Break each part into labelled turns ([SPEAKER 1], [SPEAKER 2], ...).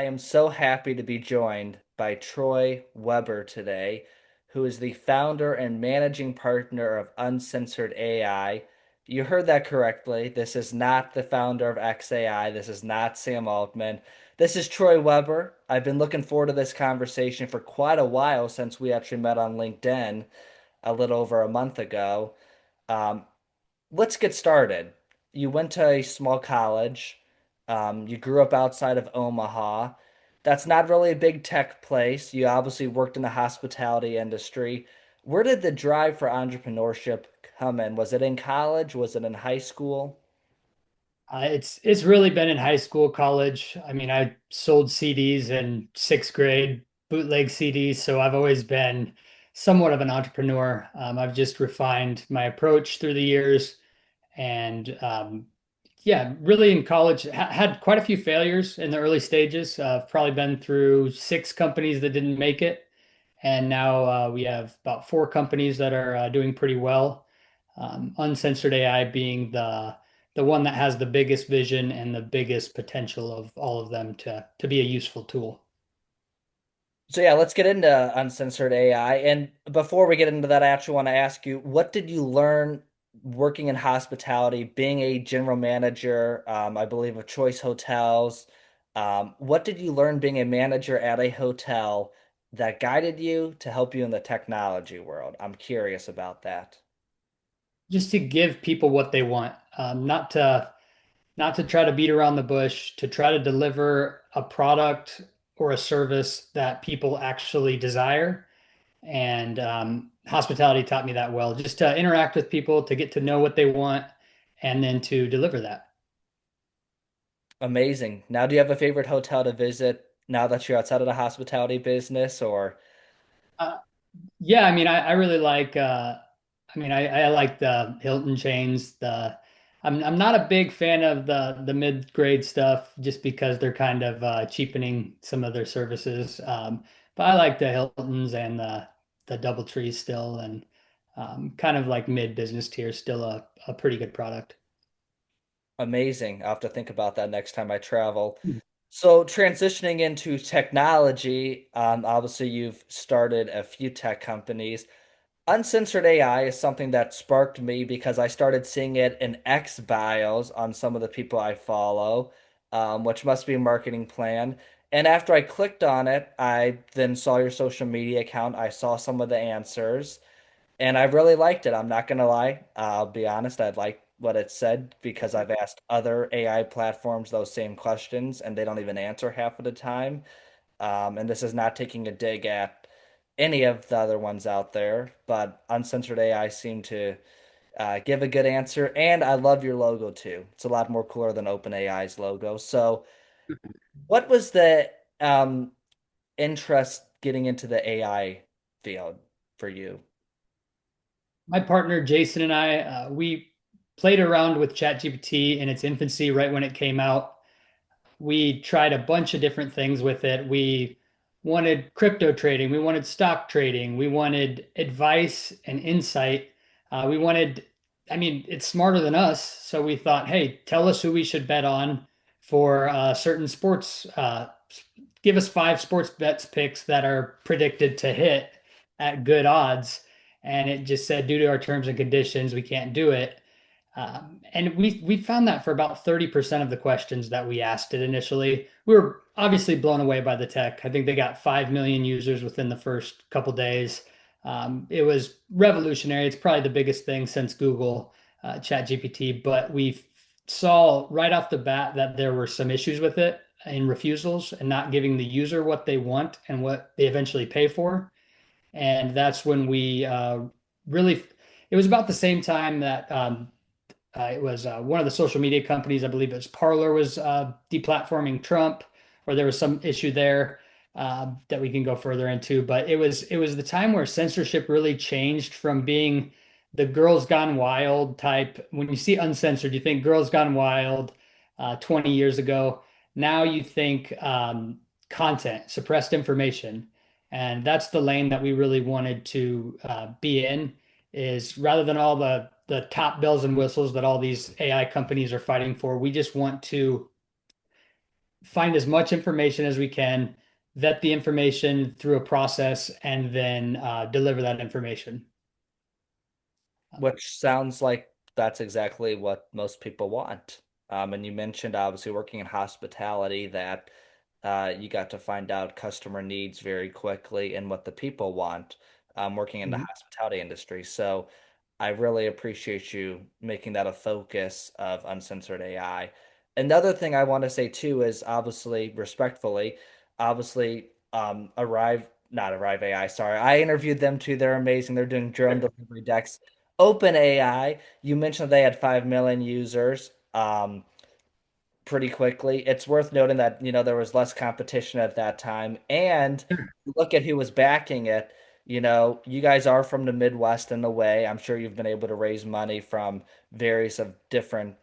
[SPEAKER 1] I am so happy to be joined by Troy Weber today, who is the founder and managing partner of Uncensored AI. You heard that correctly. This is not the founder of XAI. This is not Sam Altman. This is Troy Weber. I've been looking forward to this conversation for quite a while since we actually met on LinkedIn a little over a month ago. Um, let's get started. You went to a small college. You grew up outside of Omaha. That's not really a big tech place. You obviously worked in the hospitality industry. Where did the drive for entrepreneurship come in? Was it in college? Was it in high school?
[SPEAKER 2] It's really been in high school, college. I mean, I sold CDs in sixth grade, bootleg CDs, so I've always been somewhat of an entrepreneur. I've just refined my approach through the years, and yeah, really in college, had quite a few failures in the early stages. I've probably been through six companies that didn't make it, and now we have about four companies that are doing pretty well. Uncensored AI being the one that has the biggest vision and the biggest potential of all of them to be a useful tool.
[SPEAKER 1] So yeah, let's get into uncensored AI. And before we get into that, I actually want to ask you, what did you learn working in hospitality, being a general manager, I believe of Choice Hotels? What did you learn being a manager at a hotel that guided you to help you in the technology world? I'm curious about that.
[SPEAKER 2] Just to give people what they want, not to try to beat around the bush, to try to deliver a product or a service that people actually desire. And hospitality taught me that well, just to interact with people, to get to know what they want, and then to deliver that.
[SPEAKER 1] Amazing. Now, do you have a favorite hotel to visit now that you're outside of the hospitality business, or
[SPEAKER 2] Uh, Yeah, I mean, I really like I like the Hilton chains. I'm not a big fan of the mid-grade stuff just because they're kind of cheapening some of their services. But I like the Hiltons and the DoubleTrees still, and kind of like mid-business tier, still a pretty good product.
[SPEAKER 1] amazing? I'll have to think about that next time I travel. So transitioning into technology, obviously you've started a few tech companies. Uncensored AI is something that sparked me because I started seeing it in X bios on some of the people I follow, which must be a marketing plan. And after I clicked on it, I then saw your social media account. I saw some of the answers. And I really liked it. I'm not gonna lie. I'll be honest, I like what it said because I've asked other AI platforms those same questions and they don't even answer half of the time. And this is not taking a dig at any of the other ones out there, but Uncensored AI seemed to give a good answer. And I love your logo too. It's a lot more cooler than OpenAI's logo. So, what was the interest getting into the AI field for you?
[SPEAKER 2] My partner Jason and I, we played around with ChatGPT in its infancy right when it came out. We tried a bunch of different things with it. We wanted crypto trading, we wanted stock trading, we wanted advice and insight. We wanted, I mean, it's smarter than us. So we thought, hey, tell us who we should bet on for certain sports. Give us five sports bets picks that are predicted to hit at good odds. And it just said, due to our terms and conditions, we can't do it. And we found that for about 30% of the questions that we asked it initially. We were obviously blown away by the tech. I think they got 5 million users within the first couple days. It was revolutionary. It's probably the biggest thing since Google, ChatGPT, but we saw right off the bat that there were some issues with it in refusals and not giving the user what they want and what they eventually pay for. And that's when we really, it was about the same time that it was one of the social media companies, I believe it was Parler, was deplatforming Trump, or there was some issue there that we can go further into. But it was the time where censorship really changed from being the Girls Gone Wild type. When you see uncensored, you think Girls Gone Wild 20 years ago. Now you think content, suppressed information, and that's the lane that we really wanted to be in. Is rather than all the top bells and whistles that all these AI companies are fighting for. We just want to find as much information as we can, vet the information through a process, and then deliver that information.
[SPEAKER 1] Which sounds like that's exactly what most people want. And you mentioned obviously working in hospitality that you got to find out customer needs very quickly and what the people want working in the
[SPEAKER 2] Mhm.
[SPEAKER 1] hospitality industry. So I really appreciate you making that a focus of uncensored AI. Another thing I want to say too is obviously respectfully, obviously Arrive, not Arrive AI, sorry. I interviewed them too. They're amazing. They're doing drone delivery decks. Open AI, you mentioned they had 5 million users. Pretty quickly. It's worth noting that, there was less competition at that time. And look at who was backing it. You guys are from the Midwest in a way. I'm sure you've been able to raise money from various of different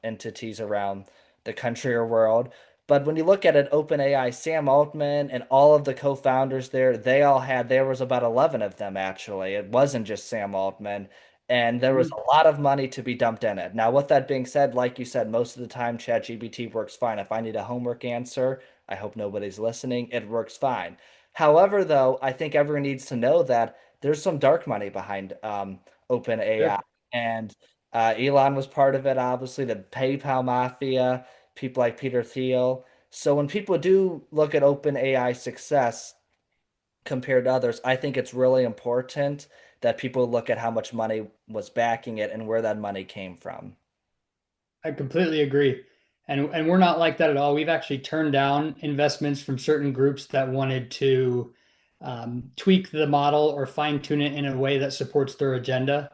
[SPEAKER 1] entities around the country or world. But when you look at it, OpenAI, Sam Altman and all of the co-founders there, there was about 11 of them actually. It wasn't just Sam Altman and there was
[SPEAKER 2] Mhm.
[SPEAKER 1] a lot of money to be dumped in it. Now, with that being said, like you said, most of the time ChatGPT works fine. If I need a homework answer, I hope nobody's listening, it works fine. However, though, I think everyone needs to know that there's some dark money behind OpenAI,
[SPEAKER 2] Sure.
[SPEAKER 1] and Elon was part of it, obviously, the PayPal mafia, people like Peter Thiel. So when people do look at OpenAI success, compared to others, I think it's really important that people look at how much money was backing it and where that money came from.
[SPEAKER 2] I completely agree. And we're not like that at all. We've actually turned down investments from certain groups that wanted to tweak the model or fine tune it in a way that supports their agenda.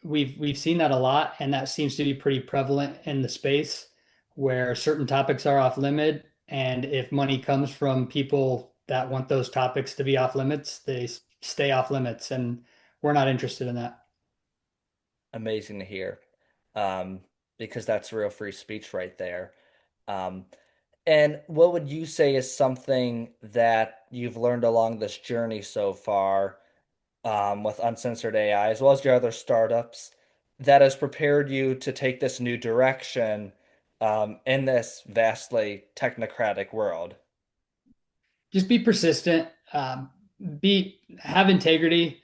[SPEAKER 2] We've seen that a lot, and that seems to be pretty prevalent in the space where certain topics are off limit, and if money comes from people that want those topics to be off limits, they stay off limits, and we're not interested in that.
[SPEAKER 1] Amazing to hear, um, because that's real free speech right there. Um, and what would you say is something that you've learned along this journey so far, with Uncensored AI, as well as your other startups, that has prepared you to take this new direction, in this vastly technocratic world?
[SPEAKER 2] Just be persistent, be have integrity.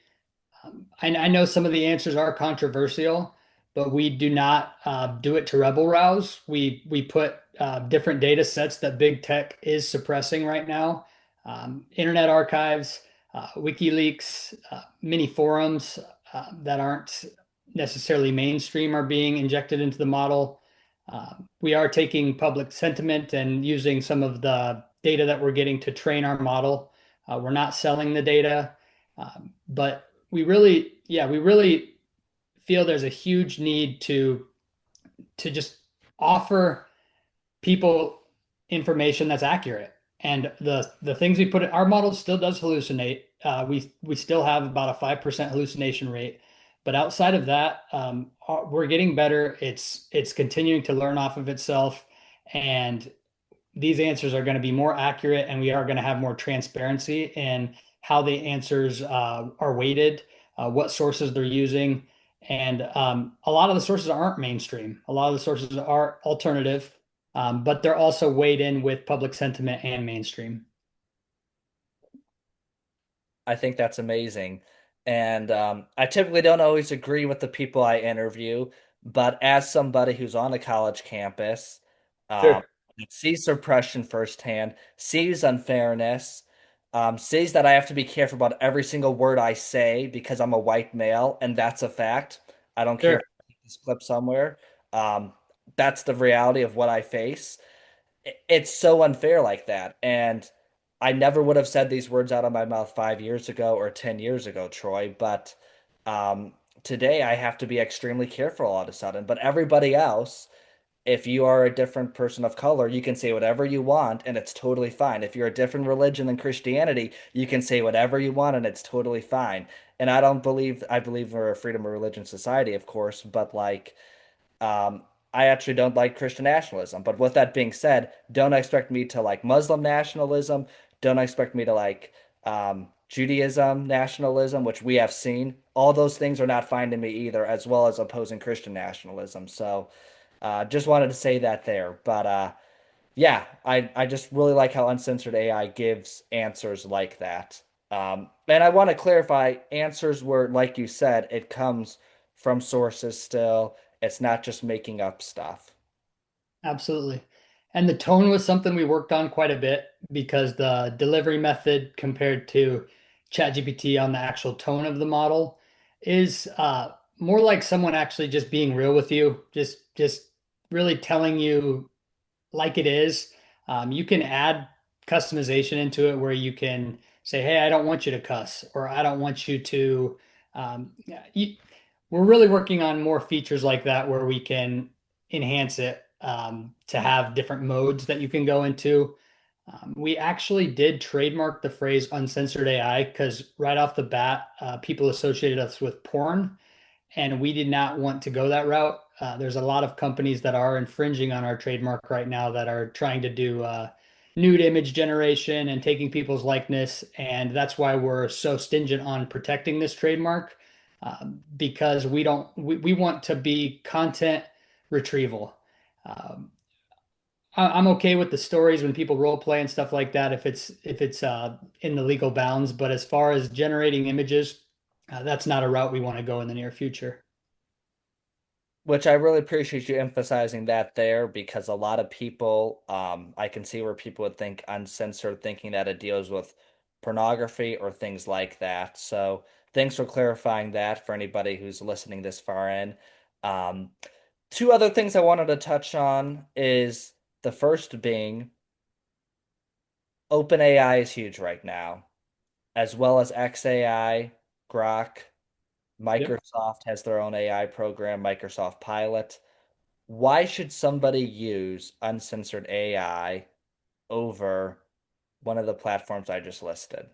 [SPEAKER 2] I know some of the answers are controversial, but we do not do it to rebel rouse. We put different data sets that big tech is suppressing right now, internet archives, WikiLeaks, mini forums that aren't necessarily mainstream are being injected into the model. We are taking public sentiment and using some of the data that we're getting to train our model. We're not selling the data, but we really feel there's a huge need to just offer people information that's accurate. And the things we put in our model still does hallucinate. We still have about a 5% hallucination rate, but outside of that, we're getting better. It's continuing to learn off of itself, and these answers are going to be more accurate, and we are going to have more transparency in how the answers are weighted, what sources they're using. And a lot of the sources aren't mainstream. A lot of the sources are alternative, but they're also weighed in with public sentiment and mainstream.
[SPEAKER 1] I think that's amazing. And I typically don't always agree with the people I interview, but as somebody who's on a college campus, um,
[SPEAKER 2] Sure.
[SPEAKER 1] that sees suppression firsthand, sees unfairness, sees that I have to be careful about every single word I say because I'm a white male, and that's a fact. I don't care if
[SPEAKER 2] Sure.
[SPEAKER 1] I take this clip somewhere. Um, that's the reality of what I face. It's so unfair like that. And I never would have said these words out of my mouth 5 years ago or 10 years ago, Troy. But today I have to be extremely careful all of a sudden. But everybody else, if you are a different person of color, you can say whatever you want and it's totally fine. If you're a different religion than Christianity, you can say whatever you want and it's totally fine. And I believe we're a freedom of religion society, of course, but like, um, I actually don't like Christian nationalism. But with that being said, don't expect me to like Muslim nationalism. Don't expect me to like Judaism nationalism, which we have seen. All those things are not fine to me either, as well as opposing Christian nationalism. So just wanted to say that there. But Yeah, I just really like how Uncensored AI gives answers like that. And I want to clarify answers where, like you said, it comes from sources still. It's not just making up stuff.
[SPEAKER 2] Absolutely. And the tone was something we worked on quite a bit because the delivery method compared to ChatGPT on the actual tone of the model is more like someone actually just being real with you, just really telling you like it is. You can add customization into it where you can say, "Hey, I don't want you to cuss," or "I don't want you to." Yeah, we're really working on more features like that where we can enhance it to have different modes that you can go into. We actually did trademark the phrase uncensored AI because right off the bat, people associated us with porn and we did not want to go that route. There's a lot of companies that are infringing on our trademark right now that are trying to do nude image generation and taking people's likeness, and that's why we're so stingent on protecting this trademark because we want to be content retrieval. Um, I'm okay with the stories when people role play and stuff like that if it's in the legal bounds, but as far as generating images, that's not a route we want to go in the near future.
[SPEAKER 1] Which I really appreciate you emphasizing that there because a lot of people, I can see where people would think uncensored, thinking that it deals with pornography or things like that. So thanks for clarifying that for anybody who's listening this far in. Um, Two other things I wanted to touch on is the first being OpenAI is huge right now, as well as XAI, Grok.
[SPEAKER 2] Yep.
[SPEAKER 1] Microsoft has their own AI program, Microsoft Pilot. Why should somebody use uncensored AI over one of the platforms I just listed?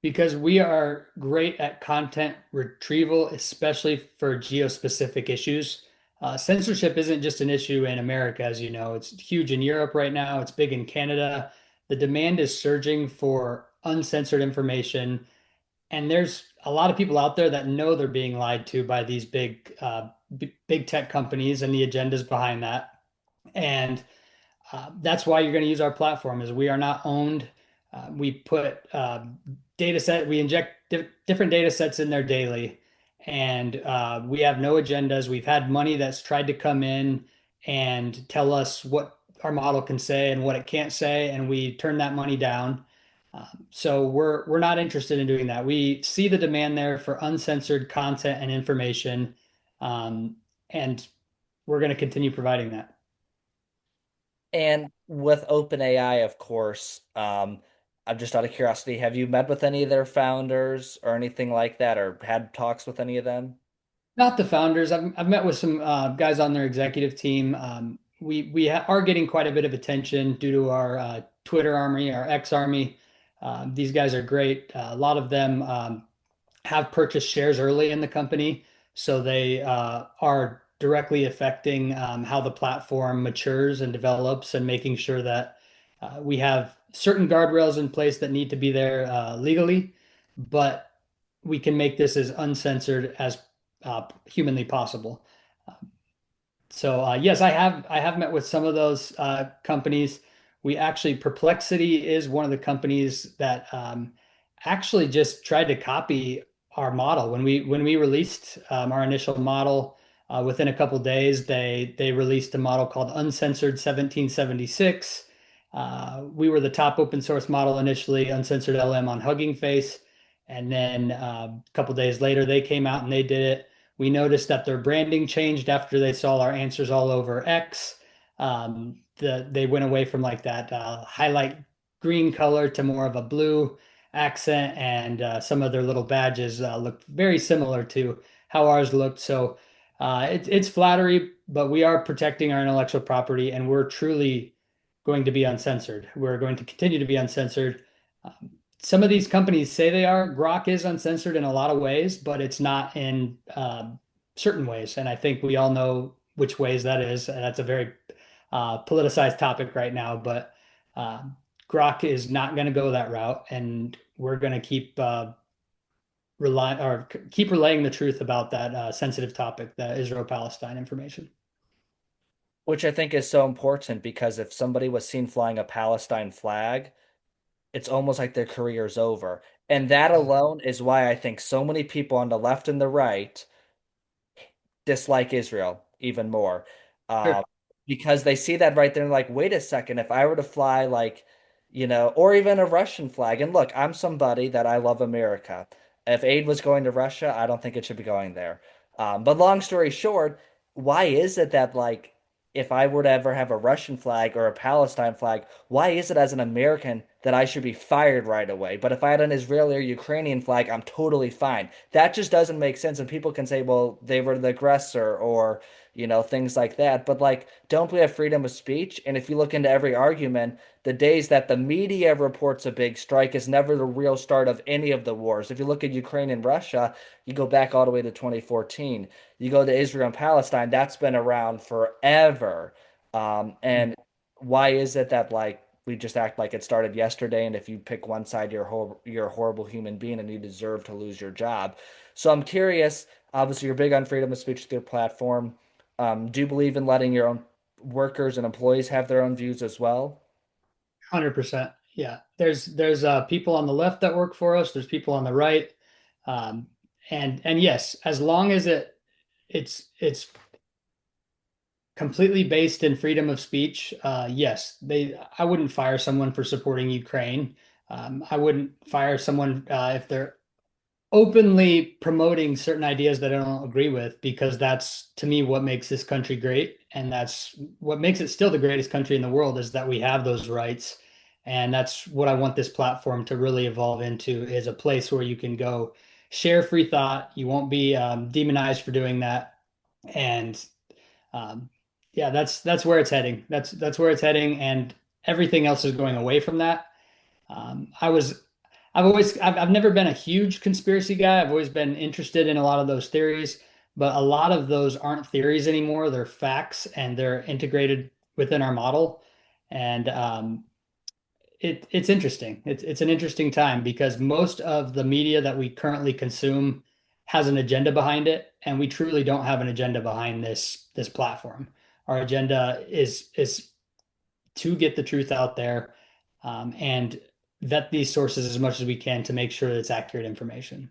[SPEAKER 2] Because we are great at content retrieval, especially for geo-specific issues. Censorship isn't just an issue in America, as you know. It's huge in Europe right now. It's big in Canada. The demand is surging for uncensored information, and there's a lot of people out there that know they're being lied to by these big tech companies and the agendas behind that. And that's why you're going to use our platform is we are not owned. We put we inject different data sets in there daily, and we have no agendas. We've had money that's tried to come in and tell us what our model can say and what it can't say, and we turn that money down. So we're not interested in doing that. We see the demand there for uncensored content and information, um, and we're going to continue providing that.
[SPEAKER 1] And with OpenAI, of course, I'm just out of curiosity, have you met with any of their founders or anything like that, or had talks with any of them?
[SPEAKER 2] Not the founders. I've met with some guys on their executive team. We are getting quite a bit of attention due to our Twitter army, our X army. These guys are great. A lot of them have purchased shares early in the company, so they are directly affecting how the platform matures and develops, and making sure that we have certain guardrails in place that need to be there legally, but we can make this as uncensored as humanly possible. So yes, I have met with some of those companies. We actually Perplexity is one of the companies that actually just tried to copy our model when we released our initial model. Within a couple days, they released a model called Uncensored 1776. We were the top open source model initially, Uncensored LM on Hugging Face, and then a couple days later they came out and they did it. We noticed that their branding changed after they saw our answers all over X. They went away from like that highlight green color to more of a blue accent, and some of their little badges looked very similar to how ours looked. So it's flattery, but we are protecting our intellectual property, and we're truly going to be uncensored. We're going to continue to be uncensored. Um, some of these companies say they are. Grok is uncensored in a lot of ways, but it's not in certain ways. And I think we all know which ways that is. And that's a very politicized topic right now. But uh, Grok is not going to go that route, and we're going to keep relaying the truth about that sensitive topic, the Israel-Palestine information.
[SPEAKER 1] Which I think is so important because if somebody was seen flying a Palestine flag, it's almost like their career's over. And that alone is why I think so many people on the left and the right dislike Israel even more.
[SPEAKER 2] Sure.
[SPEAKER 1] Um, because they see that right there and like, wait a second, if I were to fly like, or even a Russian flag, and look, I'm somebody that I love America. If aid was going to Russia, I don't think it should be going there. But long story short, why is it that like if I were to ever have a Russian flag or a Palestine flag, why is it as an American that I should be fired right away? But if I had an Israeli or Ukrainian flag, I'm totally fine. That just doesn't make sense. And people can say, well, they were the aggressor or, things like that. But like, don't we have freedom of speech? And if you look into every argument, the days that the media reports a big strike is never the real start of any of the wars. If you look at Ukraine and Russia, you go back all the way to 2014. You go to Israel and Palestine, that's been around forever. And why is it that like we just act like it started yesterday, and if you pick one side, you're a horrible human being and you deserve to lose your job? So I'm curious. Obviously, you're big on freedom of speech with your platform. Do you believe in letting your own workers and employees have their own views as well?
[SPEAKER 2] 100%. Yeah. There's people on the left that work for us. There's people on the right. Um, and yes, as long as it's completely based in freedom of speech, yes, I wouldn't fire someone for supporting Ukraine. I wouldn't fire someone if they're openly promoting certain ideas that I don't agree with, because that's to me what makes this country great. And that's what makes it still the greatest country in the world, is that we have those rights. And that's what I want this platform to really evolve into, is a place where you can go share free thought. You won't be demonized for doing that. And um, yeah, that's where it's heading. That's where it's heading. And everything else is going away from that. I've never been a huge conspiracy guy. I've always been interested in a lot of those theories, but a lot of those aren't theories anymore. They're facts, and they're integrated within our model. And it's interesting. It's an interesting time, because most of the media that we currently consume has an agenda behind it, and we truly don't have an agenda behind this platform. Our agenda is to get the truth out there, and vet these sources as much as we can to make sure that it's accurate information.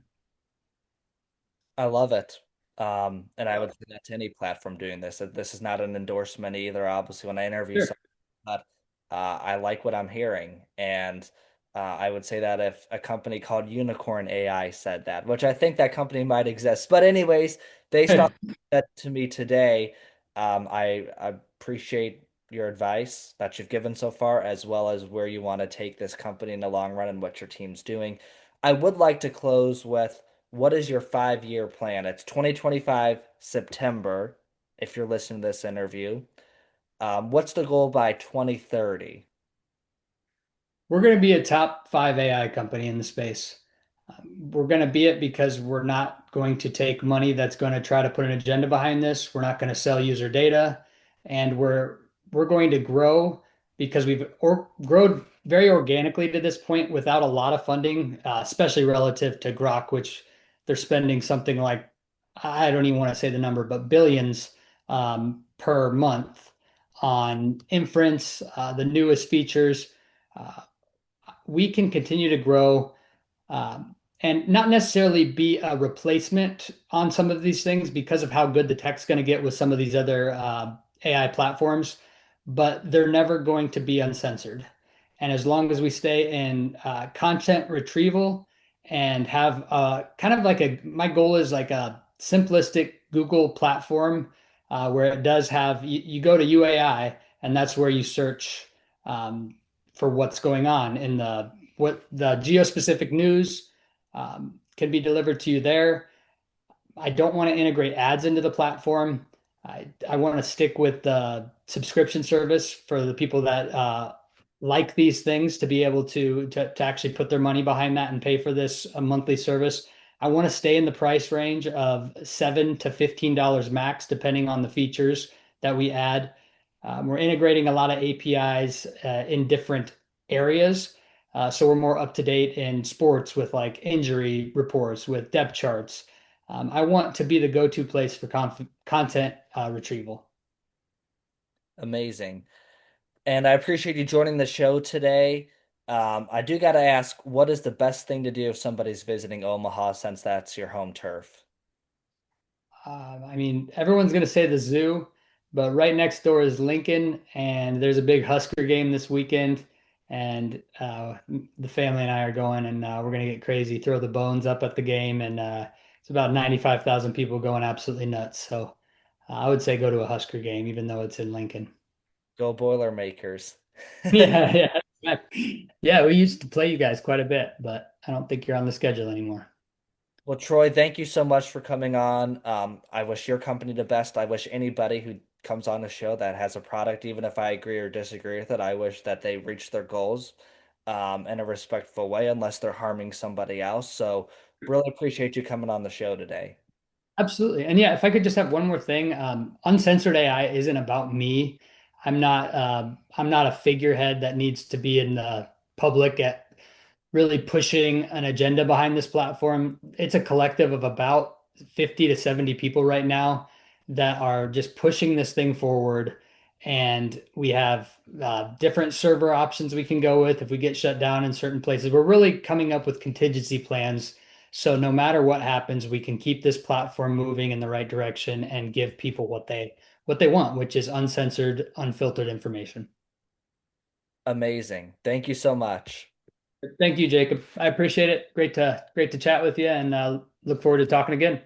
[SPEAKER 1] I love it. And I would say that to any platform doing this. That This is not an endorsement either. Obviously, when I interview
[SPEAKER 2] Sure.
[SPEAKER 1] someone, but I like what I'm hearing, and I would say that if a company called Unicorn AI said that, which I think that company might exist, but anyways, based on that to me today, I appreciate your advice that you've given so far, as well as where you want to take this company in the long run and what your team's doing. I would like to close with, what is your 5-year plan? It's 2025 September, if you're listening to this interview. What's the goal by 2030?
[SPEAKER 2] We're going to be a top five AI company in the space. We're going to be it because we're not going to take money that's going to try to put an agenda behind this. We're not going to sell user data, and we're going to grow because grown very organically to this point without a lot of funding, especially relative to Grok, which they're spending something like, I don't even want to say the number, but billions per month on inference, the newest features. Uh, we can continue to grow, and not necessarily be a replacement on some of these things because of how good the tech's going to get with some of these other AI platforms, but they're never going to be uncensored. And as long as we stay in content retrieval and have kind of like my goal is like a simplistic Google platform where it does have, you go to UAI, and that's where you search um, for what's going on in what the geospecific news can be delivered to you there. I don't want to integrate ads into the platform. I want to stick with the subscription service for the people that like these things, to be able to actually put their money behind that and pay for this a monthly service. I want to stay in the price range of $7 to $15 max, depending on the features that we add. We're integrating a lot of APIs in different areas. So we're more up to date in sports with like injury reports, with depth charts. I want to be the go-to place for content retrieval.
[SPEAKER 1] Amazing. And I appreciate you joining the show today. I do got to ask, what is the best thing to do if somebody's visiting Omaha since that's your home turf?
[SPEAKER 2] I mean, everyone's going to say the zoo, but right next door is Lincoln, and there's a big Husker game this weekend. And the family and I are going, and we're going to get crazy, throw the bones up at the game. And it's about 95,000 people going absolutely nuts. So I would say go to a Husker game, even though it's in Lincoln.
[SPEAKER 1] Go Boilermakers.
[SPEAKER 2] Yeah, yeah. Yeah, we used to play you guys quite a bit, but I don't think you're on the schedule anymore.
[SPEAKER 1] Well, Troy, thank you so much for coming on. I wish your company the best. I wish anybody who comes on the show that has a product, even if I agree or disagree with it, I wish that they reach their goals in a respectful way, unless they're harming somebody else. So, really appreciate you coming on the show today.
[SPEAKER 2] Absolutely. And yeah, if I could just have one more thing, uncensored AI isn't about me. I'm not a figurehead that needs to be in the public at really pushing an agenda behind this platform. It's a collective of about 50 to 70 people right now that are just pushing this thing forward. And we have different server options we can go with if we get shut down in certain places. We're really coming up with contingency plans. So no matter what happens, we can keep this platform moving in the right direction and give people what they want, which is uncensored, unfiltered information.
[SPEAKER 1] Amazing. Thank you so much.
[SPEAKER 2] Thank you, Jacob. I appreciate it. Great to chat with you, and look forward to talking again.